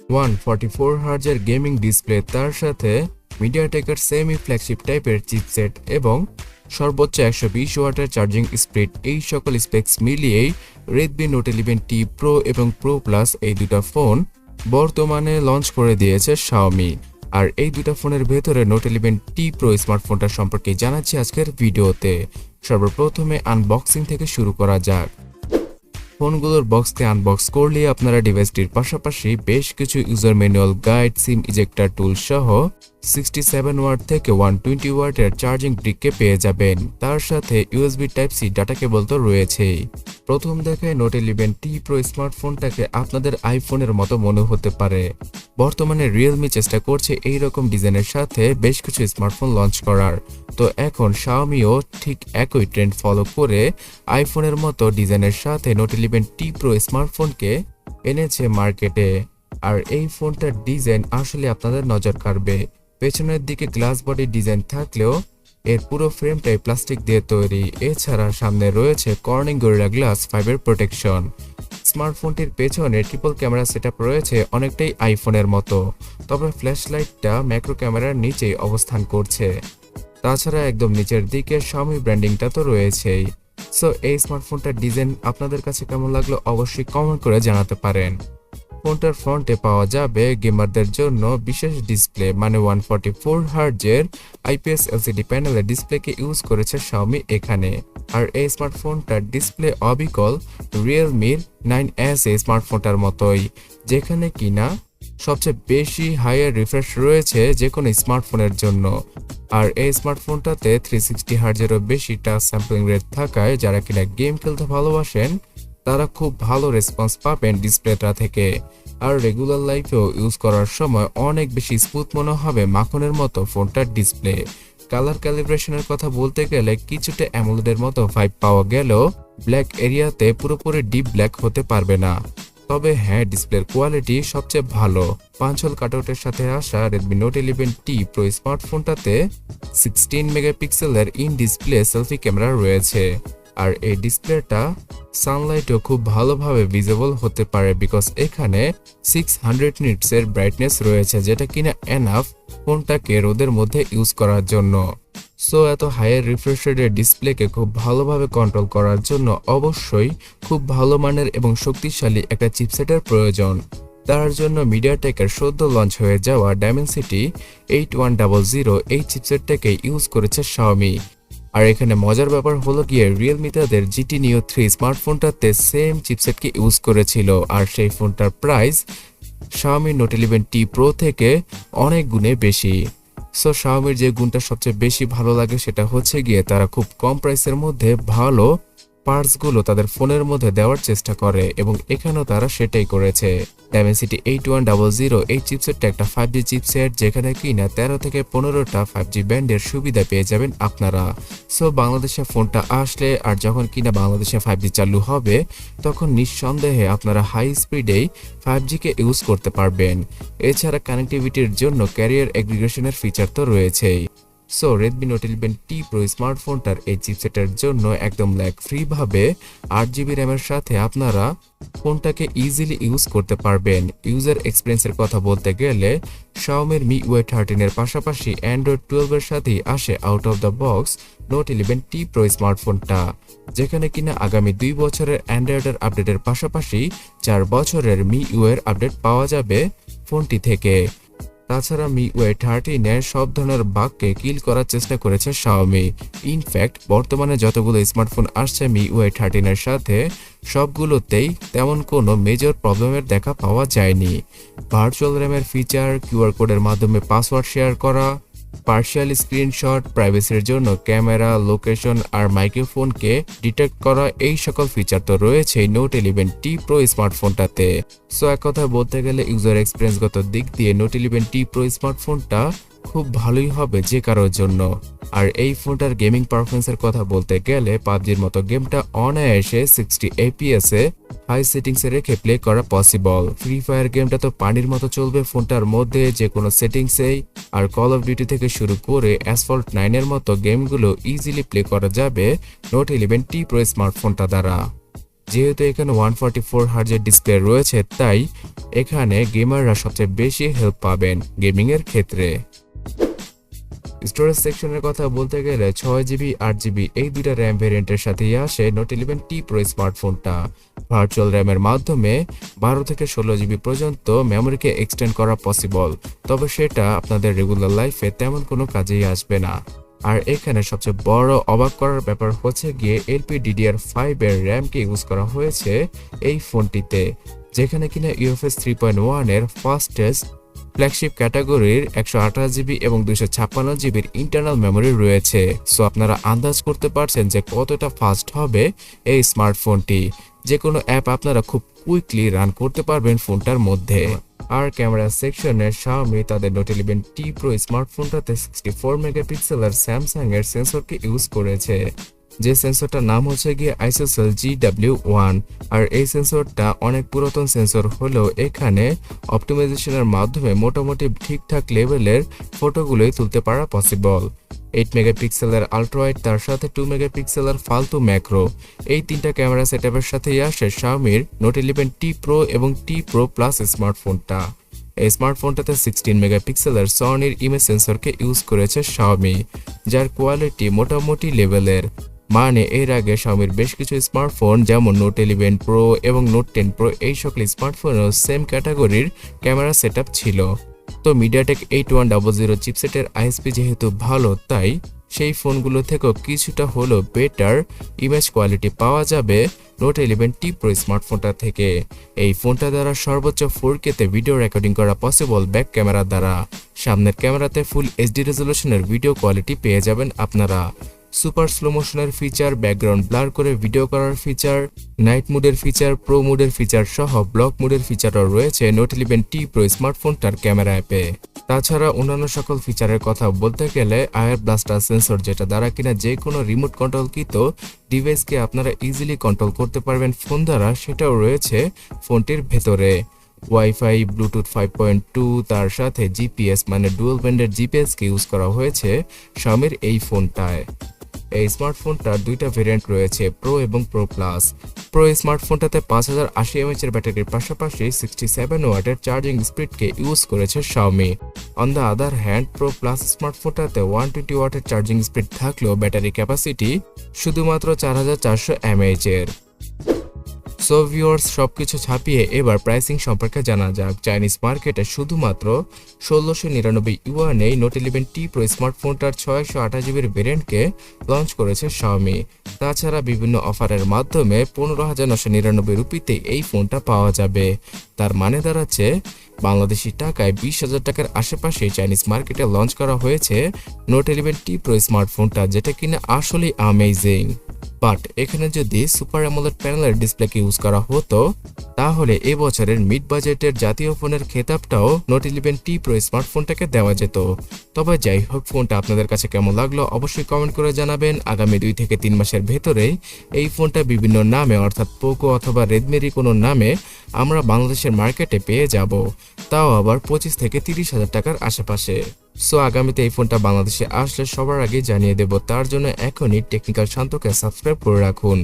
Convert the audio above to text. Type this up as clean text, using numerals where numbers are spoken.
144 হার্জের gaming display, তার সাথে মিডিয়াটেকের semi flagship টাইপের চিপসেট এবং সর্বোচ্চ 120 ওয়াটের চার্জিং স্পিড, এই সকল স্পেক্স মিলিয়েই Redmi Note 11T Pro এবং Pro Plus এই দুটো ফোন বর্তমানে লঞ্চ করে দিয়েছে Xiaomi। আর এই দুটো ফোনের ভেতরে Note 11T Pro স্মার্টফোনটা সম্পর্কে জানাচ্ছি আজকের ভিডিওতে। সর্বপ্রথমে আনবক্সিং থেকে শুরু করা যাক। ফোনগুলোর বক্সকে আনবক্স করলে আপনারা ডিভাইসটির পাশাপাশি বেশ কিছু user manual guide, SIM ejector tool সহ 67 ওয়াট থেকে 120 ওয়াটের চার্জিং ব্রিককে পেয়ে যাবেন। তার সাথে USB Type-C ডাটা কেবল তো রয়েছেই। প্রথম দেখায় Note 11T Pro স্মার্টফোনটাকে আপনাদের আইফোনের মতো মনে হতে পারে। বর্তমানে রিয়েলমি চেষ্টা করছে এই রকম ডিজাইনের সাথে বেশ কিছু স্মার্টফোন লঞ্চ করার, তো এখন Xiaomiও ঠিক একই ট্রেন্ড ফলো করে আইফোনের মতো ডিজাইনের সাথে Note 11T Pro স্মার্টফোনকে এনেছে মার্কেটে। আর এই ফোনটার ডিজাইন আসলে আপনাদের নজর কাড়বে। পেছনের দিকে গ্লাস বডি ডিজাইন থাকলেও এর পুরো ফ্রেমটাই প্লাস্টিক দিয়ে তৈরি। এছাড়া সামনে রয়েছে কর্নিং গরিলা গ্লাস 5 এর প্রোটেকশন। স্মার্টফোনটির পেছনে ট্রিপল ক্যামেরা সেটআপ রয়েছে অনেকটাই আইফোনের মতো, তবে ফ্ল্যাশ লাইটটা ম্যাক্রো ক্যামেরার নিচেই অবস্থান করছে। তাছাড়া একদম নিচের দিকে Xiaomi ব্র্যান্ডিংটা তো রয়েছেই। সো এই স্মার্টফোনটার ডিজাইন আপনাদের কাছে কেমন লাগলো অবশ্যই কমেন্ট করে জানাতে পারেন। ফোনটার ফ্রন্টে পাওয়া যাবে গেমারদের জন্য বিশেষ ডিসপ্লে, মানে 144 হার্জের IPS LCD প্যানেলের ডিসপ্লেকে ইউজ করেছে Xiaomi এখানে। আর এই স্মার্টফোনটার ডিসপ্লে অবিকল রিয়েলমির 9S এই স্মার্টফোনটার মতোই, যেখানে কিনা সবচেয়ে বেশি হাইয়ার রিফ্রেশ রয়েছে যে কোনো স্মার্টফোনের জন্য। আর এই স্মার্টফোনটাতে 360 হার্জেরও বেশি টাচ স্যাম্পলিং রেট থাকায় যারা কিনা গেম খেলতে ভালোবাসেন তারা খুব ভালো রেসপন্স পাবেন ডিসপ্লেটা থেকে। আর রেগুলার লাইফেও ইউজ করার সময় অনেক বেশি স্মুথ মনে হবে মাখনের মতো ফোনটার ডিসপ্লে। কালার ক্যালিব্রেশনের কথা বলতে গেলে কিছুটা অ্যামোলেডের মতো ভাইব পাওয়া গেলেও ব্ল্যাক এরিয়াতে পুরোপুরি ডিপ ব্ল্যাক হতে পারবে না। তবে হ্যাঁ, ডিসপ্লের কোয়ালিটি সবচেয়ে ভালো। 5 হল কাটআউটের সাথে আসা Redmi Note 11T Pro স্মার্টফোনটাতে 16 মেগাপিক্সেলের ইন ডিসপ্লে সেলফি ক্যামেরা রয়েছে। আর এই ডিসপ্লেটা সানলাইটও খুব ভালোভাবে ভিজিবল হতে পারে, বিকজ এখানে 600 নিটসের ব্রাইটনেস রয়েছে, যেটা কিনা এনাফ ফোনটাকে রোদের মধ্যে ইউজ করার জন্য। সো এত হাইয়ার রিফ্রেশ রেটের ডিসপ্লেকে খুব ভালোভাবে কন্ট্রোল করার জন্য অবশ্যই খুব ভালো মানের এবং শক্তিশালী একটা চিপসেটের প্রয়োজন। তার জন্য মিডিয়াটেকের সদ্য লঞ্চ হয়ে যাওয়া Dimensity 8100 এই চিপসেটটাকে ইউজ করেছে Xiaomi। আর এখানে মজার ব্যাপার হলো গিয়ে রিয়েলমি তাদের GT Neo 3 স্মার্টফোনটাতে সেম চিপসেটকে ইউজ করেছিল, আর সেই ফোনটার price Xiaomi Note 11T Pro থেকে অনেক গুণে বেশি। সো Xiaomiর যে গুণটা সবচেয়ে বেশি ভালো লাগে সেটা হচ্ছে গিয়ে তারা খুব কম প্রাইসের মধ্যে ভালো পার্টসগুলো তাদের ফোনের মধ্যে দেওয়ার চেষ্টা করে, এবং এখানেও তারা সেটাই করেছে। Dimensity 8100 এই চিপসেটটা একটা 5G চিপসেট, যেখানে কিনা 13 থেকে 15টা 5G ব্যান্ডের সুবিধা পেয়ে যাবেন আপনারা। সো বাংলাদেশে ফোনটা আসলে আর যখন কিনা বাংলাদেশে 5G চালু হবে তখন নিঃসন্দেহে আপনারা হাই স্পিডেই 5G কে ইউজ করতে পারবেন। এছাড়া কানেক্টিভিটির জন্য ক্যারিয়ার এগ্রিগেশনের ফিচার তো রয়েছেই। So Redmi Note 11T Pro স্মার্টফোনটার এই চিপসেটের জন্য একদম ল্যাগ ফ্রি ভাবে 8GB র্যামের সাথে আপনারা ফোনটাকে ইজিলি ইউজ করতে পারবেন। ইউজার এক্সপিরিয়েন্সের কথা বলতে গেলে Xiaomiর MIUI 13 এর পাশাপাশি Android 12 এর সাথেই আসে out of the box Note 11T Pro স্মার্টফোনটা, যেখানে কিনা আগামী 2 বছরের অ্যান্ড্রয়েডের আপডেটের পাশাপাশি 4 বছরের MIUI এর আপডেট পাওয়া যাবে ফোনটি থেকে। তাছাড়া MIUI 13 এর সব ধরনের বাগকে কিল করার চেষ্টা করেছে Xiaomi। ইনফ্যাক্ট বর্তমানে যতগুলো স্মার্টফোন আসছে MIUI 13 এর সাথে সবগুলোতেই তেমন কোনো মেজর প্রবলেমের দেখা পাওয়া যায়নি। ভার্চুয়াল র্যামের ফিচার, কিউআর কোডের মাধ্যমে পাসওয়ার্ড শেয়ার করা, পার্শিয়াল স্ক্রিনশট, প্রাইভেসির জন্য ক্যামেরা, লোকেশন আর মাইক্রোফোনকে ডিটেক্ট করা, এই সকল ফিচার তো রয়েছেই Note 11T Pro স্মার্টফোনটাতে। সো এক কথায় বলতে গেলে ইউজার এক্সপিরিয়েন্সগত দিক দিয়ে Note 11T Pro স্মার্টফোনটা খুব ভালোই হবে যে কারোর জন্য। আর এই ফোনটার গেমিং পারফরমেন্সের কথা বলতে গেলে পাবজির মতো গেমটা অনায়াসে 60 FPS এ হাই সেটিংসে রেখে প্লে করা পসিবল। ফ্রি ফায়ার গেমটা তো পানির মতো চলবে ফোনটার মধ্যে যে কোনো সেটিংসেই। আর কল অফ ডিউটি থেকে শুরু করে অ্যাসফল্ট 9 এর মতো গেমগুলো ইজিলি প্লে করা যাবে Note 11T Pro স্মার্টফোনটা দ্বারা। যেহেতু এখানে 144 হার্জের ডিসপ্লে রয়েছে, তাই এখানে গেমাররা সবচেয়ে বেশি হেল্প পাবেন গেমিং এর ক্ষেত্রে। স্টোরেজ সেকশনের কথা বলতে গেলে 6GB 8GB এই দুইটা র্যাম ভেরিয়েন্টের সাথেই আসে নোট 11T প্রো স্মার্টফোনটা। ভার্চুয়াল র্যামের মাধ্যমে 12 থেকে 16GB পর্যন্ত মেমোরিকে এক্সটেন্ড করা পসিবল, তবে সেটা আপনাদের রেগুলার লাইফে তেমন কোনো কাজেই আসবে না। আর এখানে সবচেয়ে বড় অবাক করার ব্যাপার হচ্ছে গিয়ে LPDDR5 এর র্যামকে ইউজ করা হয়েছে এই ফোনটিতে, যেখানে কিনা UFS 3.1 এর ফাস্টেস্ট ফ্ল্যাগশিপ ক্যাটাগরির 128GB এবং 256GBর ইন্টারনাল মেমোরি রয়েছে। সো আপনারা আন্দাজ করতে পারছেন যে কতটা ফাস্ট হবে এই স্মার্টফোনটি। যে কোনো অ্যাপ আপনারা খুব কুইকলি রান করতে পারবেন ফোনটার মধ্যে। আর ক্যামেরা সেকশনে Xiaomi তাদের Note 11T Pro স্মার্টফোনটাতে 64 মেগাপিক্সেল আর স্যামসাং এর সেন্সরকে ইউজ করেছে, যে সেন্সরটার নাম হচ্ছে গিয়ে ISOCELL GW1। আর এই সেন্সরটা অনেক পুরাতন সেন্সর হলেও এখানে অপটিমাইজেশনের মাধ্যমে মোটামুটি ঠিকঠাক লেভেলের ফটোগুলোই তুলতে পারা পসিবল। 8 মেগাপিক্সেলের আল্ট্রাওয়াইড, তার সাথে 2 মেগাপিক্সেলের ফালতু ম্যাক্রো, এই তিনটা ক্যামেরা সেটআপের সাথেই আসে Xiaomiর Note 11T Pro এবং T Pro Plus স্মার্টফোনটা। এই স্মার্টফোনটাতে 16 মেগাপিক্সেলের সনির ইমেজ সেন্সরকে ইউজ করেছে Xiaomi, যার কোয়ালিটি মোটামুটি লেভেলের। মানে এর আগে Xiaomiর বেশ কিছু স্মার্টফোন যেমন Note 11 Pro এবং Note 10 Pro এই সকল স্মার্টফোনেও সেম ক্যাটাগরির ক্যামেরা সেটআপ ছিল। তো MediaTek 8100 চিপসেটের আইএসপি যেহেতু ভালো, তাই সেই ফোনগুলো থেকেও কিছুটা হলেও বেটার ইমেজ কোয়ালিটি পাওয়া যাবে Note 11T Pro স্মার্টফোনটা থেকে। এই ফোনটা দ্বারা সর্বোচ্চ 4K তে ভিডিও রেকর্ডিং করা পসিবল ব্যাক ক্যামেরা দ্বারা। সামনের ক্যামেরাতে ফুল এইচডি রেজলিউশনের ভিডিও কোয়ালিটি পেয়ে যাবেন আপনারা। সুপার স্লো মোশনের ফিচার, ব্যাকগ্রাউন্ড ব্লার করে ভিডিও করার ফিচার, নাইট মুডের ফিচার, প্রো মুডের ফিচার সহ ব্লক মুডের ফিচারও রয়েছে Note 11T Pro স্মার্টফোনটার ক্যামেরা অ্যাপে। তাছাড়া অন্যান্য সকল ফিচারের কথা বলতে গেলে আয়ার ব্লাস্টার সেন্সর, যেটা দ্বারা কিনা যে কোনো রিমোট কন্ট্রোলকৃত ডিভাইসকে আপনারা ইজিলি কন্ট্রোল করতে পারবেন ফোন দ্বারা, সেটাও রয়েছে ফোনটির ভেতরে। ওয়াইফাই, ব্লুটুথ 5.2, তার সাথে জিপিএস মানে ডুয়াল ব্যান্ডের জিপিএসকে ইউজ করা হয়েছে Xiaomiর এই ফোনটায়। এই স্মার্টফোনটার দুইটা ভেরিয়েন্ট রয়েছে, প্রো এবং প্রো প্লাস। প্রো স্মার্টফোনটাতে 5080 mAh এর ব্যাটারির পাশাপাশি 67 ওয়াটের চার্জিং স্পিডকে ইউজ করেছে Xiaomi। On the other hand, pro plus স্মার্টফোনটাতে 120 ওয়াটের চার্জিং স্পিড থাকলেও ব্যাটারি ক্যাপাসিটি শুধুমাত্র 4400 mAh এর। সো ভিউয়ার্স, সবকিছু ছাপিয়ে এবার প্রাইসিং সম্পর্কে জানা যাক। চাইনিজ মার্কেটে শুধুমাত্র 1699 ইউয়ানে Note 11T Pro স্মার্টফোনটার 628GB ভেরিয়েন্টকে লঞ্চ করেছে Xiaomi। তাছাড়া বিভিন্ন অফারের মাধ্যমে 15,999 রুপিতে এই ফোনটা পাওয়া যাবে। তার মানে দাঁড়াচ্ছে বাংলাদেশি টাকায় 20,000 টাকার আশেপাশে চাইনিজ মার্কেটে লঞ্চ করা হয়েছে Note 11T Pro স্মার্টফোনটা, যেটা কিনা আসলেই অ্যামেজিং। বাট এখানে যদি সুপার অ্যামোলেড প্যানেলের ডিসপ্লেকে ইউজ করা হতো, তাহলে এবছরের মিড বাজেটের জাতীয় ফোনের খেতাবটাও Note 11T Pro স্মার্টফোনটাকে দেওয়া যেত। তবে যাই হোক, ফোনটা আপনাদের কাছে কেমন লাগলো অবশ্যই কমেন্ট করে জানাবেন। আগামী 2 থেকে 3 মাসের ভেতরেই এই ফোনটা বিভিন্ন নামে, অর্থাৎ পোকো অথবা রেডমির কোনো নামে আমরা বাংলাদেশের মার্কেটে পেয়ে যাব, তাও আবার 25 থেকে 30,000 টাকার আশেপাশে। সো আগামীতে এই ফোনটা বাংলাদেশে আসলে সবার আগে জানিয়ে দেব। তার জন্য এখনই টেকনিক্যাল শান্তকে সাবস্ক্রাইব করে রাখুন।